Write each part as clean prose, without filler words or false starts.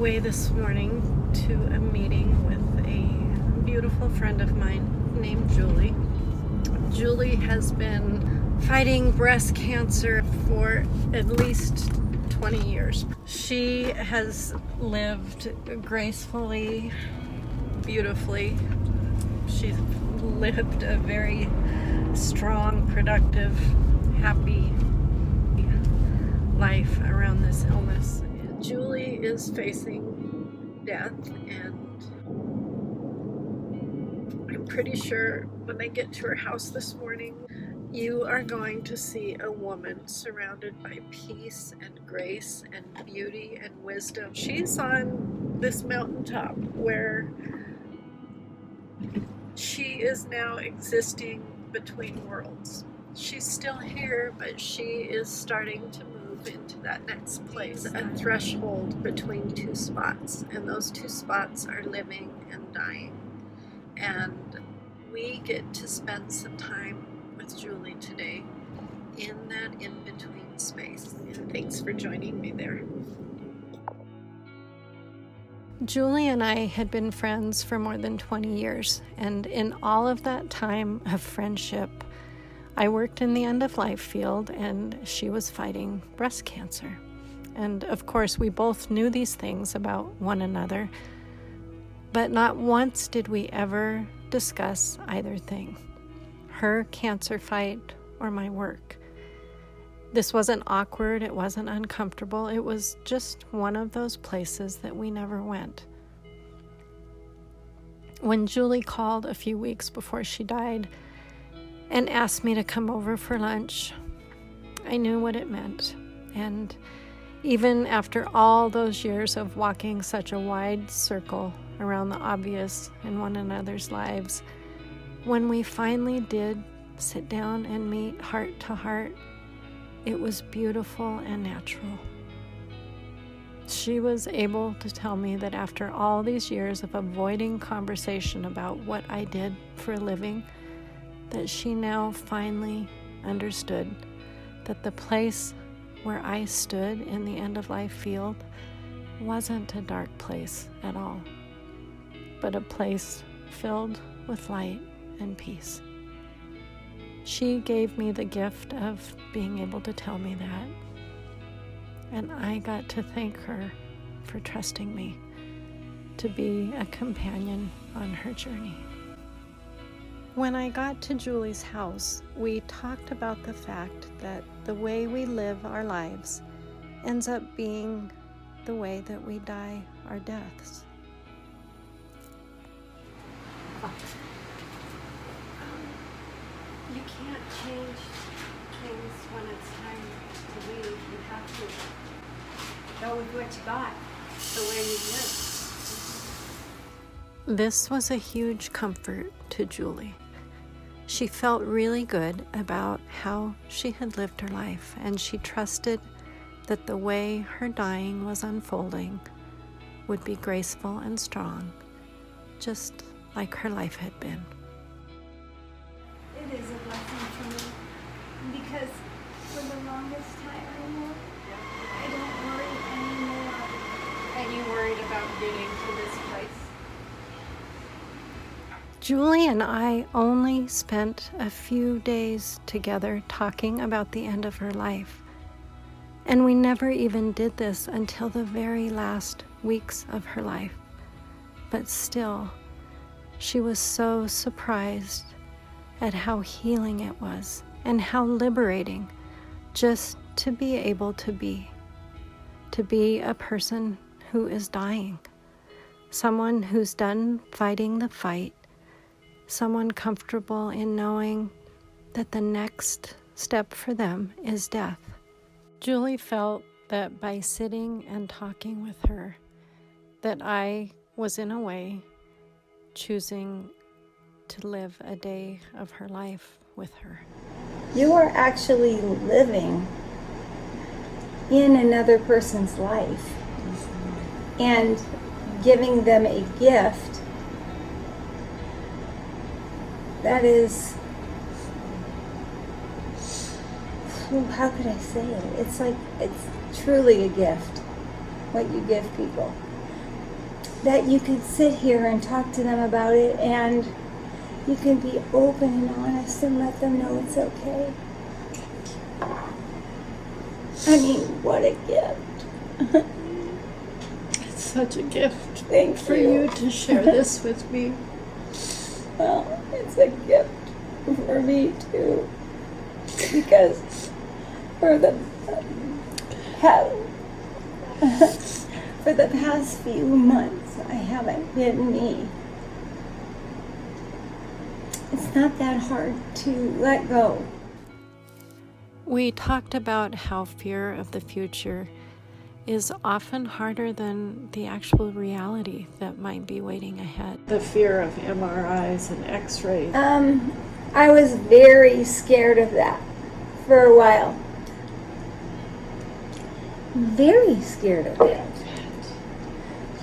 way this morning to a meeting with a beautiful friend of mine named Julie. Julie has been fighting breast cancer for at least 20 years. She has lived gracefully, beautifully. She's lived a very strong, productive, happy life around this illness. Julie is facing death, and I'm pretty sure when I get to her house this morning, you are going to see a woman surrounded by peace and grace and beauty and wisdom. She's on this mountaintop where she is now existing between worlds. She's still here, but she is starting to move into that next place, a threshold between two spots, and those two spots are living and dying. And we get to spend some time with Julie today in that in-between space. And thanks for joining me there. Julie and I had been friends for more than 20 years, and in all of that time of friendship, I worked in the end-of-life field, and she was fighting breast cancer. And of course, we both knew these things about one another, but not once did we ever discuss either thing, her cancer fight or my work. This wasn't awkward, it wasn't uncomfortable, it was just one of those places that we never went. When Julie called a few weeks before she died and asked me to come over for lunch, I knew what it meant. And even after all those years of walking such a wide circle around the obvious in one another's lives, when we finally did sit down and meet heart to heart, it was beautiful and natural. She was able to tell me that after all these years of avoiding conversation about what I did for a living, that she now finally understood that the place where I stood in the end-of-life field wasn't a dark place at all, but a place filled with light and peace. She gave me the gift of being able to tell me that, and I got to thank her for trusting me to be a companion on her journey. When I got to Julie's house, we talked about the fact that the way we live our lives ends up being the way that we die our deaths. You can't change things when it's time to leave. You have to go with what you got, the way you live. This was a huge comfort to Julie. She felt really good about how she had lived her life, and she trusted that the way her dying was unfolding would be graceful and strong, just like her life had been. It is a blessing for me, because for the longest time I don't worry anymore. And you worried about getting to this place? Julie and I only spent a few days together talking about the end of her life. And we never even did this until the very last weeks of her life. But still, she was so surprised at how healing it was and how liberating just to be able to be a person who is dying, someone who's done fighting the fight, someone comfortable in knowing that the next step for them is death. Julie felt that by sitting and talking with her, that I was in a way choosing to live a day of her life with her. You are actually living in another person's life and giving them a gift that is, how could I say it? It's truly a gift, what you give people. that you can sit here and talk to them about it, and you can be open and honest and let them know it's okay. I mean, what a gift. It's such a gift. Thank for you. you to share this with me. Well, it's a gift for me too, because for the past few months, I haven't been me. It's not that hard to let go. We talked about how fear of the future is often harder than the actual reality that might be waiting ahead. The fear of MRIs and X-rays. I was very scared of that for a while. Very scared of it.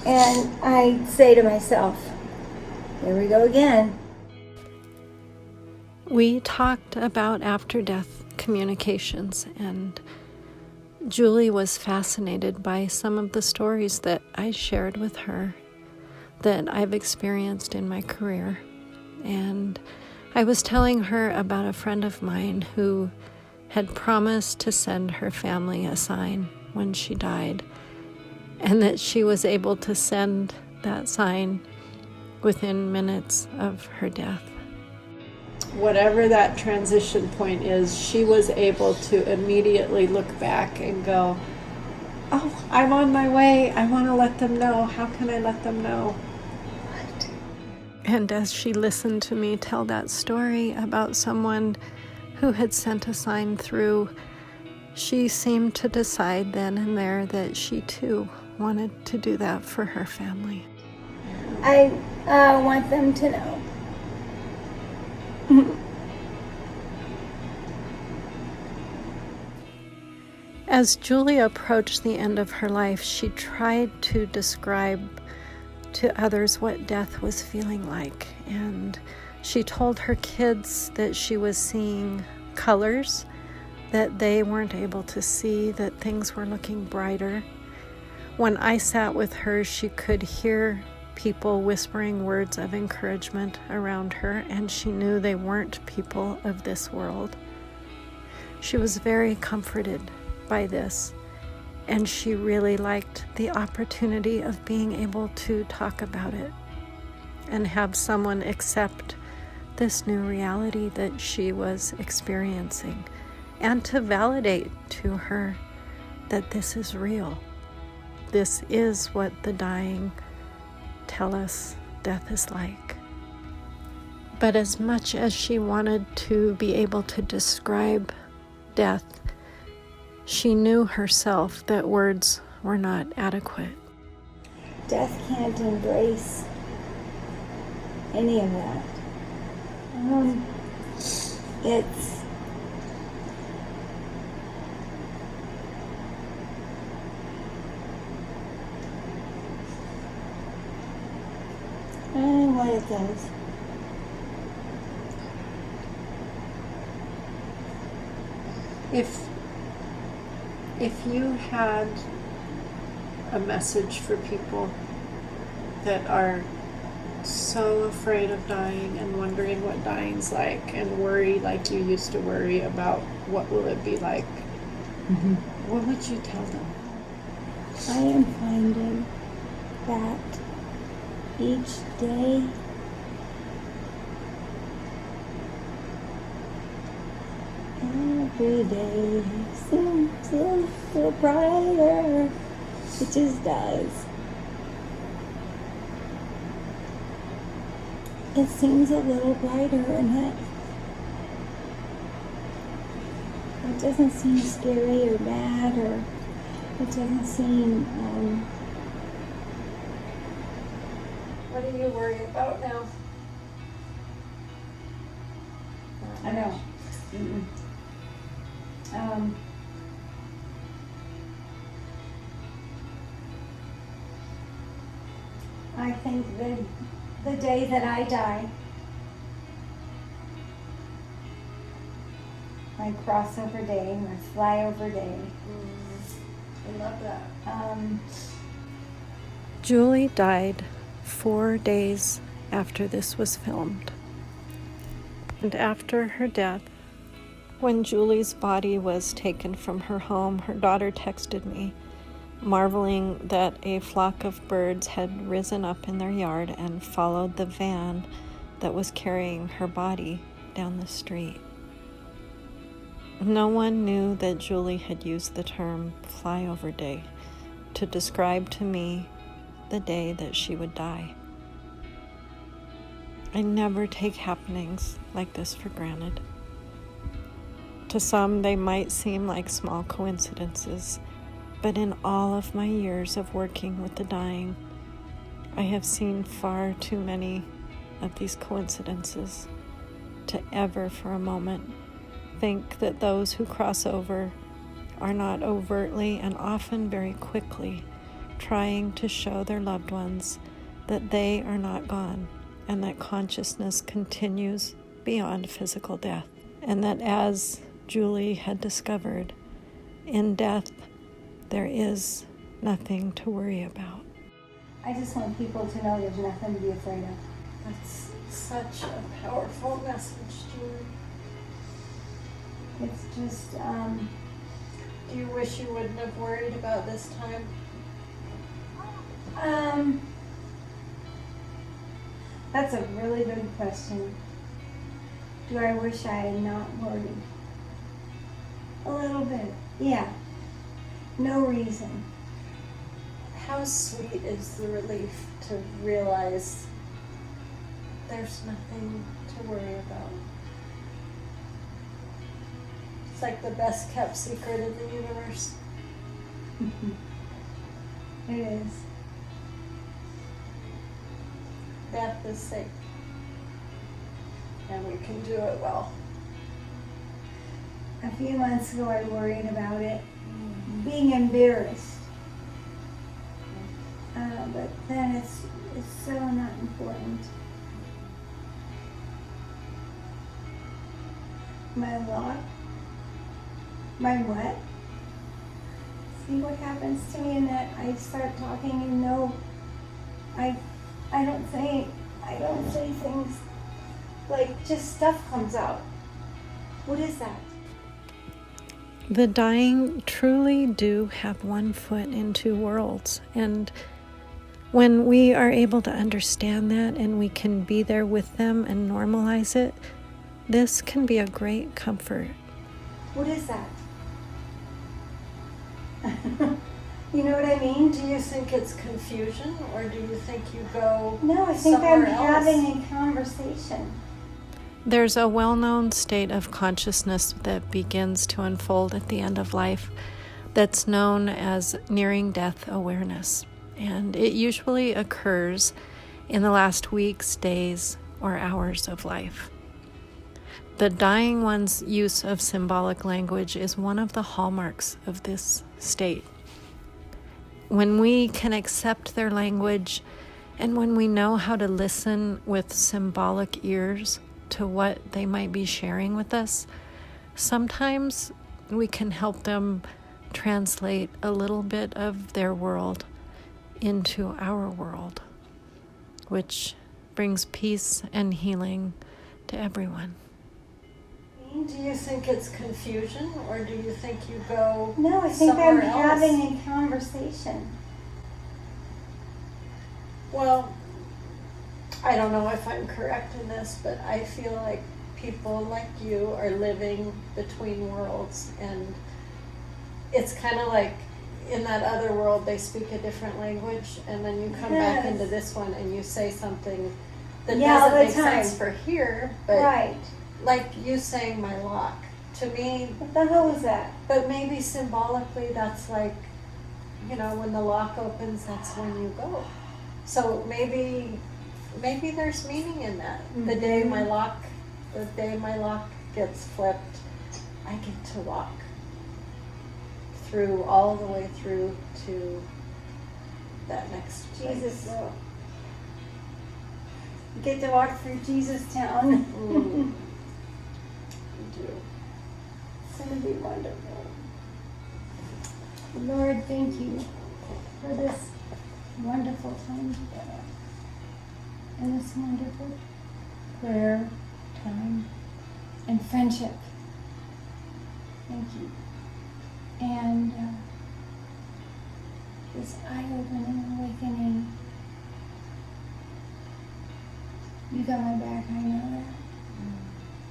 And I say to myself, here we go again. We talked about after-death communications, and Julie was fascinated by some of the stories that I shared with her that I've experienced in my career. And I was telling her about a friend of mine who had promised to send her family a sign when she died, and that she was able to send that sign within minutes of her death. Whatever that transition point is, she was able to immediately look back and go, oh, I'm on my way. I want to let them know. How can I let them know? What? And as she listened to me tell that story about someone who had sent a sign through, she seemed to decide then and there that she too wanted to do that for her family. I want them to know. As Julie approached the end of her life, she tried to describe to others what death was feeling like. And she told her kids that she was seeing colors that they weren't able to see, that things were looking brighter. When I sat with her, she could hear people whispering words of encouragement around her, and she knew they weren't people of this world. She was very comforted by this, and she really liked the opportunity of being able to talk about it and have someone accept this new reality that she was experiencing, and to validate to her that this is real. This is what the dying tell us death is like. But as much as she wanted to be able to describe death, she knew herself that words were not adequate. Death can't embrace any of that. It's I don't know what it does. If you had a message for people that are so afraid of dying and wondering what dying's like and worry like you used to worry about what will it be like, what would you tell them? I am finding that each day every day seems a little brighter. It just does. It seems a little brighter, and it doesn't seem scary or bad, or it doesn't seem What do you worry about now? I know. I think the day that I die, my crossover day, my flyover day. I love that. Julie died 4 days after this was filmed. And after her death, when Julie's body was taken from her home, her daughter texted me, marveling that a flock of birds had risen up in their yard and followed the van that was carrying her body down the street. No one knew that Julie had used the term Flyover Day to describe to me the day that she would die. I never take happenings like this for granted. To some, they might seem like small coincidences, but in all of my years of working with the dying, I have seen far too many of these coincidences to ever for a moment think that those who cross over are not overtly and often very quickly trying to show their loved ones that they are not gone and that consciousness continues beyond physical death, and that as Julie had discovered, in death there is nothing to worry about. I just want people to know there's nothing to be afraid of. That's such a powerful message, Julie. It's just, Do you wish you wouldn't have worried about this time? That's a really good question. Do I wish I had not worried? A little bit, yeah. No reason. How sweet is the relief to realize there's nothing to worry about. It's like the best kept secret in the universe. It is. Death is safe. And we can do it well. A few months ago I worried about it, being embarrassed. But then it's so not important. My what? My what? See what happens to me in that I start talking and no, I don't say things, like just stuff comes out. What is that? The dying truly do have one foot in two worlds, and when we are able to understand that and we can be there with them and normalize it, this can be a great comfort. What is that? You know what I mean? Do you think it's confusion, or do you think you go No, I think somewhere I'm else? having a conversation. There's a well-known state of consciousness that begins to unfold at the end of life that's known as nearing death awareness. And it usually occurs in the last weeks, days, or hours of life. The dying one's use of symbolic language is one of the hallmarks of this state. When we can accept their language and when we know how to listen with symbolic ears to what they might be sharing with us, sometimes we can help them translate a little bit of their world into our world, which brings peace and healing to everyone. Do you think it's confusion, or do you think you go No, I think I'm somewhere else? having a conversation. Well, I don't know if I'm correct in this, but I feel like people like you are living between worlds, and it's kind of like in that other world they speak a different language, and then you come back Yes. into this one and you say something that Yeah, all doesn't the make time. sense for here, but Right. like you saying my lock, to me, What the hell is that? but maybe symbolically that's like, you know, when the lock opens, that's when you go. So maybe there's meaning in that. The day my lock gets flipped, I get to walk through all the way through to that next place. Jesus. You get to walk through Jesus Town. Mm. You do. It's going to be wonderful. Lord, thank you for this wonderful time together. And this wonderful prayer time and friendship. Thank you. And this eye-opening awakening. You got my back, I know that.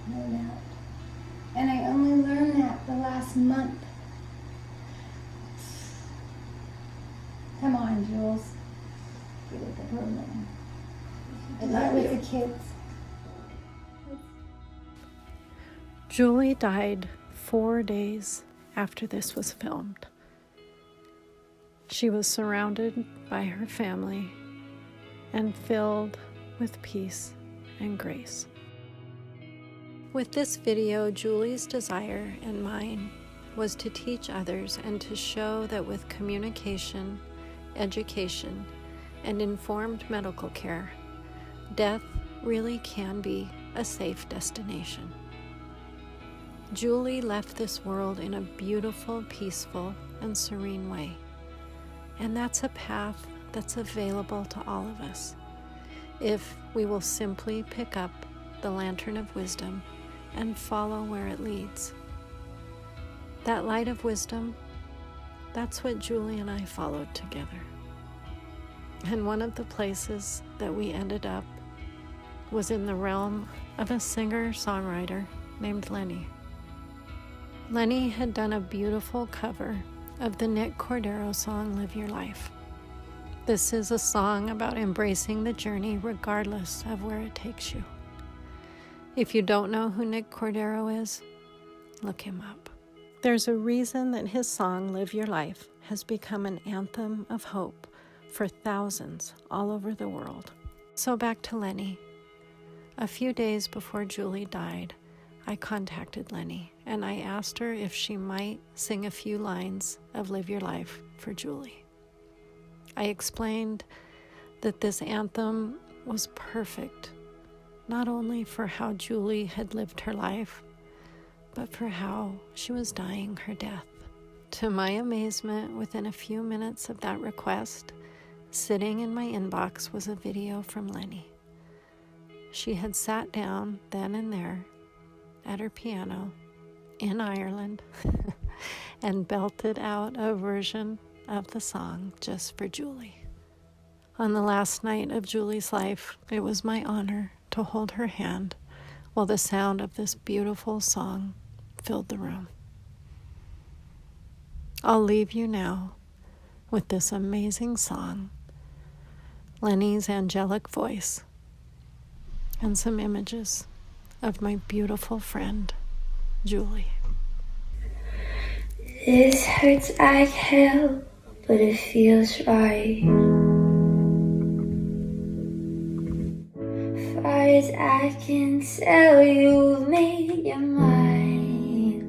No doubt. And I only learned that the last month. Come on, Jules. Get with the program. And that with the kids. Julie died 4 days after this was filmed. She was surrounded by her family and filled with peace and grace. With this video, Julie's desire and mine was to teach others and to show that with communication, education, and informed medical care, death really can be a safe destination. Julie left this world in a beautiful, peaceful, and serene way. And that's a path that's available to all of us if we will simply pick up the lantern of wisdom and follow where it leads. That light of wisdom, that's what Julie and I followed together. And one of the places that we ended up was in the realm of a singer-songwriter named Lenny. Lenny had done a beautiful cover of the Nick Cordero song, Live Your Life. This is a song about embracing the journey regardless of where it takes you. If you don't know who Nick Cordero is, look him up. There's a reason that his song, Live Your Life, has become an anthem of hope for thousands all over the world. So back to Lenny. A few days before Julie died, I contacted Lenny and I asked her if she might sing a few lines of Live Your Life for Julie. I explained that this anthem was perfect, not only for how Julie had lived her life, but for how she was dying her death. To my amazement, within a few minutes of that request, sitting in my inbox was a video from Lenny. She had sat down then and there at her piano in Ireland and belted out a version of the song just for Julie. On the last night of Julie's life, it was my honor to hold her hand while the sound of this beautiful song filled the room. I'll leave you now with this amazing song, Lenny's angelic voice, and some images of my beautiful friend, Julie. This hurts like hell, but it feels right. Far as I can tell, you've made your mind.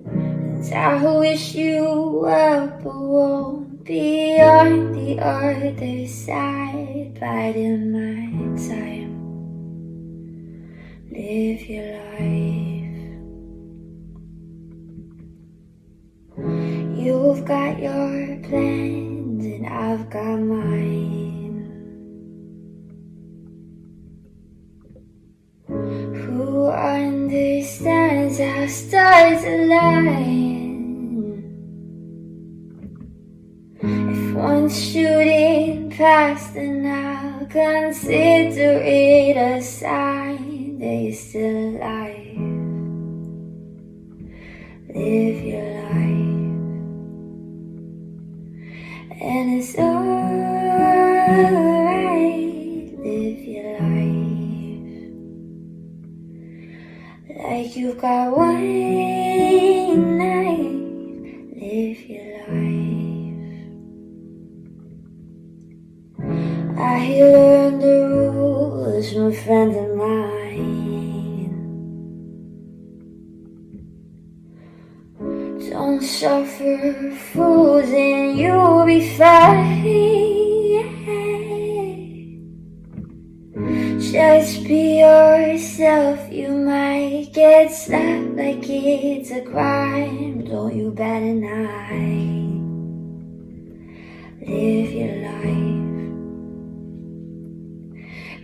And I wish you well, but won't be on the other side. Biding my time. Live your life. You've got your plans and I've got mine. Who understands how stars align? If one's shooting past, then I'll consider it a sign that you're still alive. Live your life. And it's alright, live your life. Like you've got one night, live your life. I learned the rules from a friend of mine. Don't suffer fools and you'll be fine. Just be yourself, you might get slapped like it's a crime. Don't you bat an eye. live your life.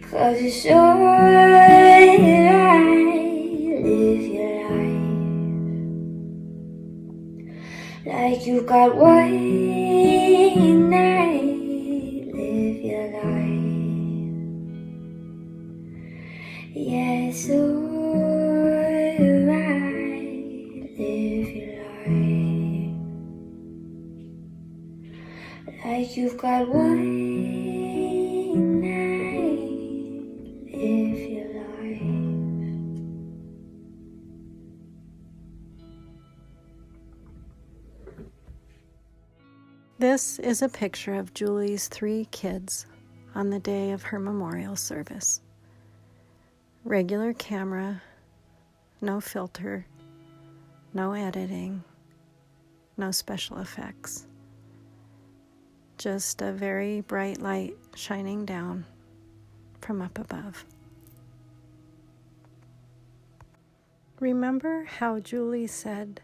'Cause it's alright, live your life. Like you've got one night, live your life. Yeah, it's alright, live your life. Like you've got one night, live your life. This is a picture of Julie's 3 kids on the day of her memorial service. Regular camera, no filter, no editing, no special effects. Just a very bright light shining down from up above. Remember how Julie said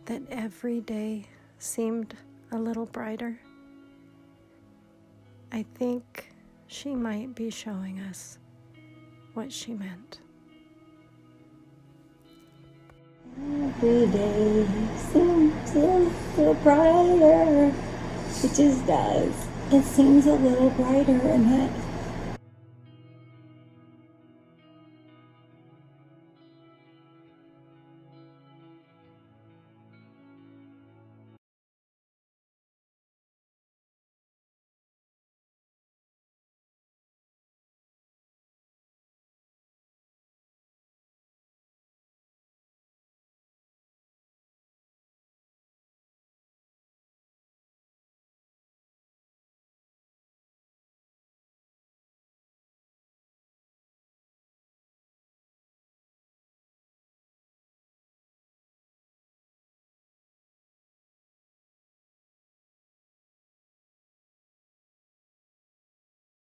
that every day seemed a little brighter? I think she might be showing us what she meant. Every day seems a little brighter. It just does. It seems a little brighter, Annette.